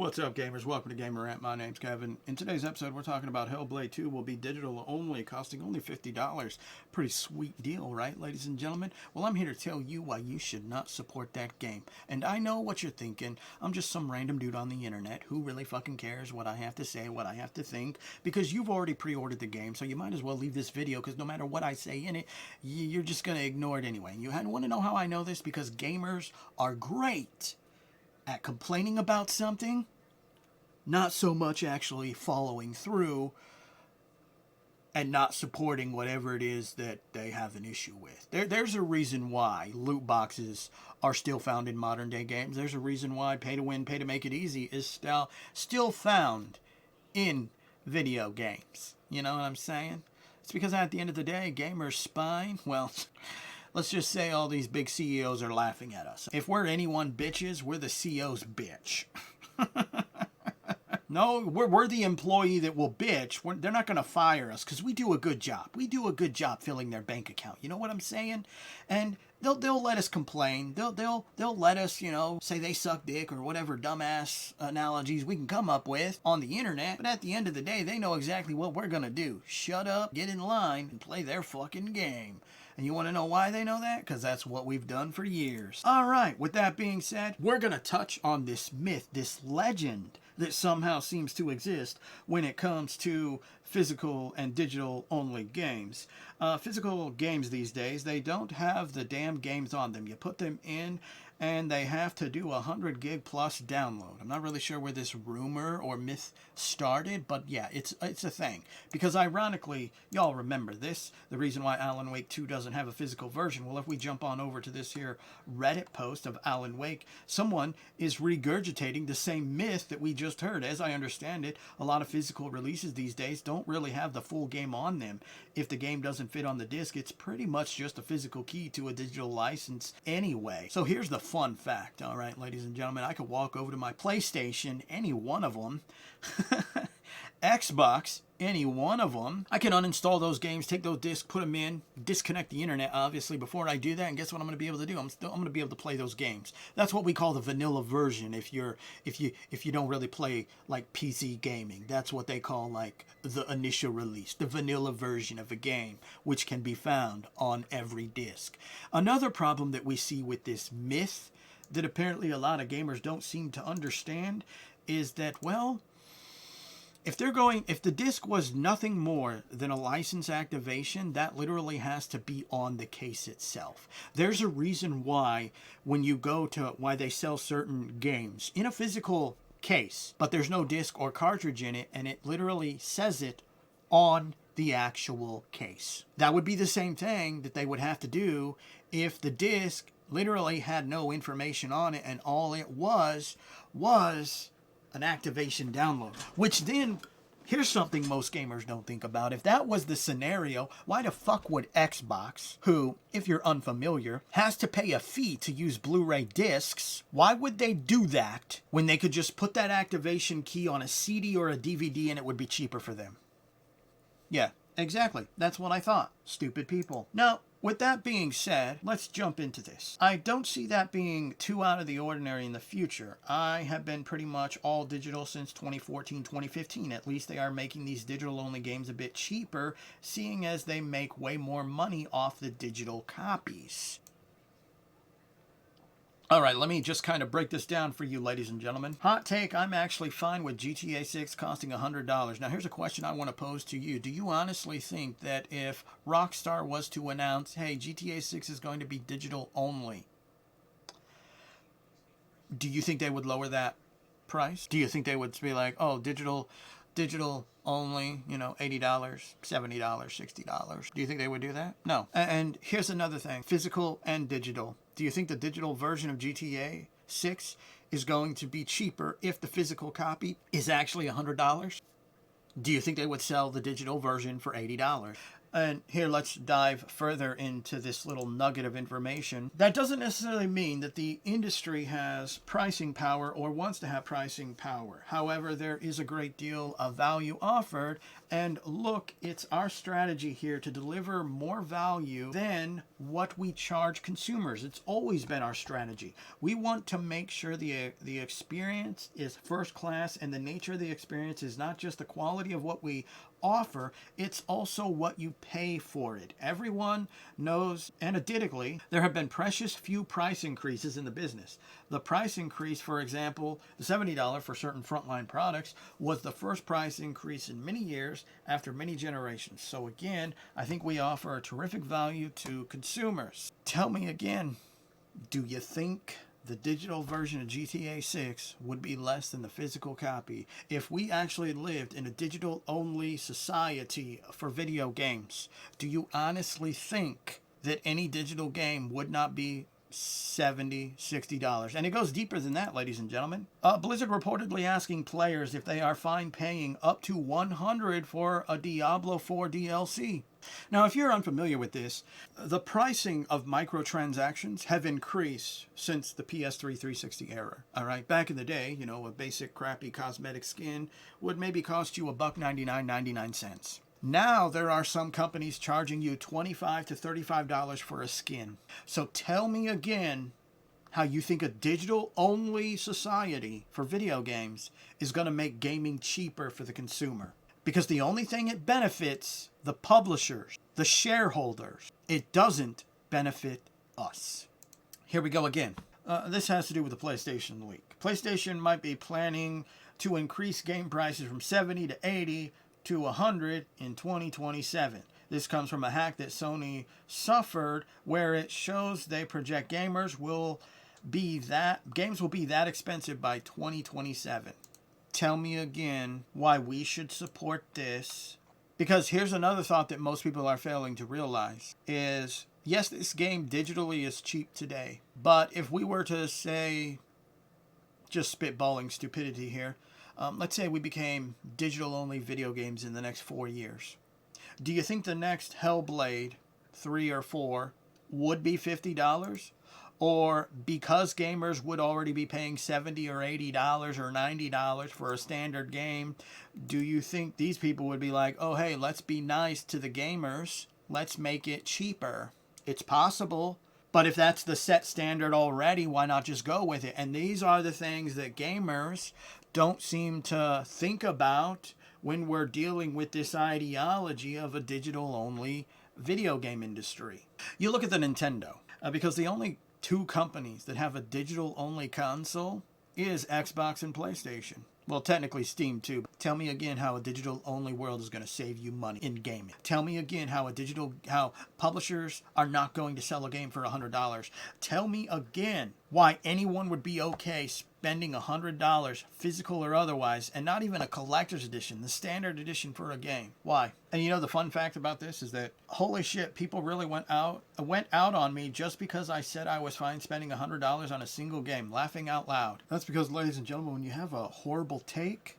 What's up, gamers? Welcome to Gamer Rant. My name's Kevin. In today's episode, we're talking about Hellblade2 will be digital only, costing only $50. Pretty sweet deal, right, ladies and gentlemen? Well, I'm here to tell you why you should not support that game. And I know what you're thinking. I'm just some random dude on the internet who really fucking cares what I have to say, what I have to think, because you've already pre-ordered the game, so you might as well leave this video, because no matter what I say in it, you're just going to ignore it anyway. And you want to know how I know this? Because gamers are great at complaining about something, not so much actually following through and not supporting whatever it is that they have an issue with. There's a reason why loot boxes are still found in modern day games. There's a reason why pay to win, pay to make it easy is still found in video games. You know what I'm saying? It's because at the end of the day, gamers spine, well, let's just say all these big CEOs are laughing at us. If we're anyone bitches, we're the CEO's bitch. No, we're the employee that will bitch. They're not going to fire us because we do a good job. We do a good job filling their bank account. You know what I'm saying? And they'll let us complain. They'll let us, you know, say they suck dick or whatever dumbass analogies we can come up with on the internet. But at the end of the day, they know exactly what we're going to do. Shut up, get in line, and play their fucking game. And you want to know why they know that? Because that's what we've done for years. All right, with that being said, we're going to touch on this myth, this legend that somehow seems to exist when it comes to physical and digital only games. Physical games these days, they don't have the damn games on them. You put them in and they have to do 100 gig plus download. I'm not really sure where this rumor or myth started, but yeah, it's a thing. Because ironically, y'all remember this, the reason why Alan Wake 2 doesn't have a physical version. Well, if we jump on over to this here Reddit post of Alan Wake, someone is regurgitating the same myth that we just heard. As I understand it, a lot of physical releases these days don't really have the full game on them. If the game doesn't fit on the disc, it's pretty much just a physical key to a digital license anyway. So here's the fun fact, all right, ladies and gentlemen. I could walk over to my PlayStation, any one of them, Xbox, any one of them. I can uninstall those games, take those discs, put them in, disconnect the internet, obviously, before I do that. And guess what I'm going to be able to do? I'm going to be able to play those games. That's what we call the vanilla version. If you don't really play like PC gaming, that's what they call like the initial release, the vanilla version of a game, which can be found on every disc. Another problem that we see with this myth that apparently a lot of gamers don't seem to understand is that, well, if the disc was nothing more than a license activation, that literally has to be on the case itself. There's a reason why when you go to why they sell certain games in a physical case, but there's no disc or cartridge in it, and it literally says it on the actual case. That would be the same thing that they would have to do if the disc literally had no information on it and all it was an activation download. Which then, here's something most gamers don't think about. If that was the scenario, why the fuck would Xbox, who, if you're unfamiliar, has to pay a fee to use Blu-ray discs, why would they do that when they could just put that activation key on a CD or a DVD and it would be cheaper for them? Yeah, exactly. That's what I thought. Stupid people. Now, with that being said, let's jump into this. I don't see that being too out of the ordinary in the future. I have been pretty much all digital since 2014, 2015. At least they are making these digital-only games a bit cheaper, seeing as they make way more money off the digital copies. All right, let me just kind of break this down for you, ladies and gentlemen. Hot take, I'm actually fine with GTA 6 costing $100. Now, here's a question I want to pose to you. Do you honestly think that if Rockstar was to announce, hey, GTA 6 is going to be digital only, do you think they would lower that price? Do you think they would be like, oh, digital only, you know, $80, $70, $60? Do you think they would do that? No. And here's another thing, physical and digital. Do you think the digital version of GTA 6 is going to be cheaper if the physical copy is actually $100? Do you think they would sell the digital version for $80? And here, let's dive further into this little nugget of information. That doesn't necessarily mean that the industry has pricing power or wants to have pricing power. However, there is a great deal of value offered. And look, it's our strategy here to deliver more value than what we charge consumers. It's always been our strategy. We want to make sure the experience is first class, and the nature of the experience is not just the quality of what we offer, it's also what you pay for it. Everyone knows analytically there have been precious few price increases in the business. The price increase, for example, the $70 for certain frontline products was the first price increase in many years after many generations. So again, I think we offer a terrific value to consumers. Tell me again, do you think the digital version of GTA 6 would be less than the physical copy if we actually lived in a digital-only society for video games? Do you honestly think that any digital game would not be $70, $60? And it goes deeper than that, ladies and gentlemen. Blizzard reportedly asking players if they are fine paying up to $100 for a Diablo 4 DLC. Now, if you're unfamiliar with this, the pricing of microtransactions have increased since the PS3 360 era. All right, back in the day, you know, a basic crappy cosmetic skin would maybe cost you $1.99.99. Now there are some companies charging you $25 to $35 for a skin. So tell me again how you think a digital-only society for video games is going to make gaming cheaper for the consumer. Because the only thing it benefits the publishers, the shareholders. It doesn't benefit us. Here we go again. This has to do with the PlayStation leak. PlayStation might be planning to increase game prices from 70 to 80 to 100 in 2027. This comes from a hack that Sony suffered where it shows they project games will be that expensive by 2027. Tell me again why we should support this. Because here's another thought that most people are failing to realize is, yes, this game digitally is cheap today. But if we were to say, just spitballing stupidity here, let's say we became digital-only video games in the next 4 years. Do you think the next Hellblade 3 or 4 would be $50? Or because gamers would already be paying $70 or $80 or $90 for a standard game, do you think these people would be like, oh, hey, let's be nice to the gamers. Let's make it cheaper. It's possible. But if that's the set standard already, why not just go with it? And these are the things that gamers don't seem to think about when we're dealing with this ideology of a digital-only video game industry. You look at the Nintendo, because the only two companies that have a digital-only console is Xbox and PlayStation. Well, technically Steam too. Tell me again how a digital-only world is going to save you money in gaming. Tell me again how publishers are not going to sell a game for $100. Tell me again why anyone would be okay spending $100, physical or otherwise, and not even a collector's edition, the standard edition for a game. Why? And you know the fun fact about this is that, holy shit, people really went out on me just because I said I was fine spending $100 on a single game, laughing out loud. That's because, ladies and gentlemen, when you have a horrible take,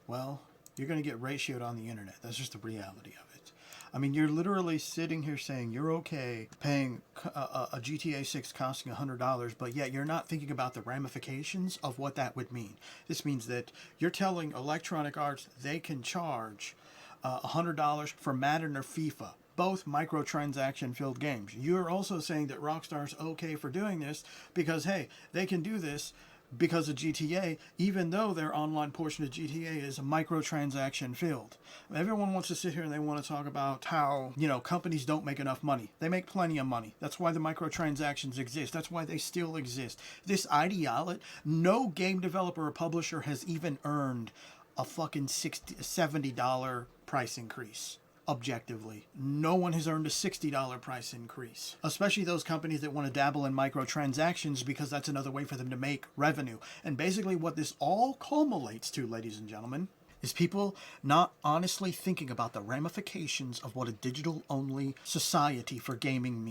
well, you're going to get ratioed on the internet. That's just the reality of it. I mean, you're literally sitting here saying you're okay paying a GTA 6 costing $100, but yet you're not thinking about the ramifications of what that would mean. This means that you're telling Electronic Arts they can charge $100 for Madden or FIFA, both microtransaction-filled games. You're also saying that Rockstar's okay for doing this because, hey, they can do this because of GTA, even though their online portion of GTA is microtransaction filled. Everyone wants to sit here and they want to talk about how, you know, companies don't make enough money. They make plenty of money. That's why the microtransactions exist. That's why they still exist. This ideology, no game developer or publisher has even earned a fucking $70 price increase. Objectively, no one has earned a $60 price increase, especially those companies that want to dabble in microtransactions because that's another way for them to make revenue. And basically what this all culminates to, ladies and gentlemen, is people not honestly thinking about the ramifications of what a digital-only society for gaming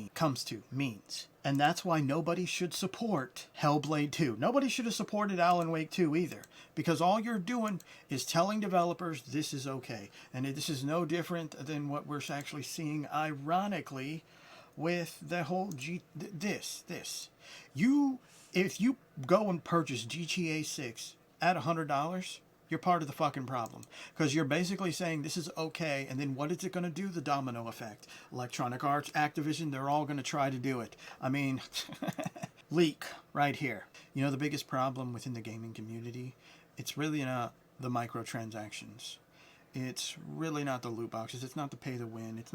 means. And that's why nobody should support Hellblade 2. Nobody should have supported Alan Wake 2 either. Because all you're doing is telling developers this is okay. And this is no different than what we're actually seeing, ironically, with the whole if you go and purchase GTA 6 at $100, you're part of the fucking problem. Because you're basically saying this is okay, and then what is it going to do? The domino effect. Electronic Arts, Activision, they're all going to try to do it. I mean, leak right here. You know the biggest problem within the gaming community? It's really not the microtransactions. It's really not the loot boxes. It's not the pay to win. It's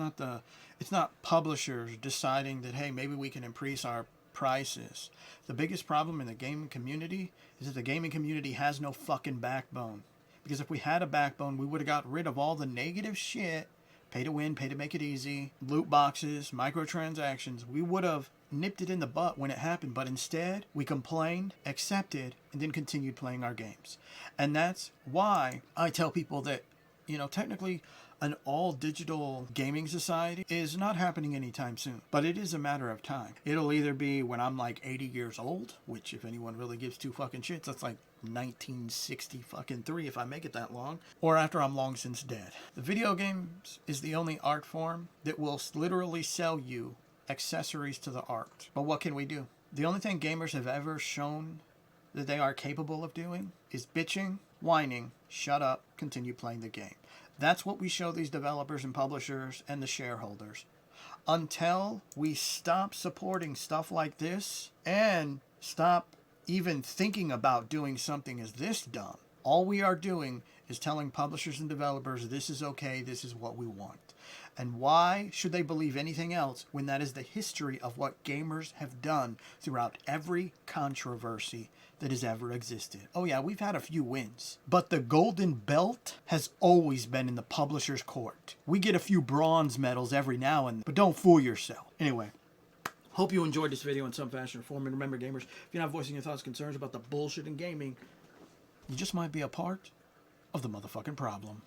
not publishers deciding that, hey, maybe we can increase our prices. The biggest problem in the gaming community is that the gaming community has no fucking backbone. Because if we had a backbone, we would have got rid of all the negative shit. Pay to win, pay to make it easy, loot boxes, microtransactions. We would have nipped it in the butt when it happened, but instead we complained, accepted, and then continued playing our games. And that's why I tell people that, you know, technically an all-digital gaming society is not happening anytime soon. But it is a matter of time. It'll either be when I'm like 80 years old, which if anyone really gives two fucking shits, that's like 1963 if I make it that long, or after I'm long since dead. The video games is the only art form that will literally sell you accessories to the art. But what can we do? The only thing gamers have ever shown that they are capable of doing is bitching, whining, shut up, continue playing the game. That's what we show these developers and publishers and the shareholders. Until we stop supporting stuff like this and stop even thinking about doing something as this dumb, all we are doing is telling publishers and developers this is okay, this is what we want. And why should they believe anything else when that is the history of what gamers have done throughout every controversy that has ever existed? Oh yeah, we've had a few wins, but the golden belt has always been in the publisher's court. We get a few bronze medals every now and then, but don't fool yourself. Anyway, hope you enjoyed this video in some fashion or form. And remember, gamers, if you're not voicing your thoughts, concerns about the bullshit in gaming, you just might be a part of the motherfucking problem.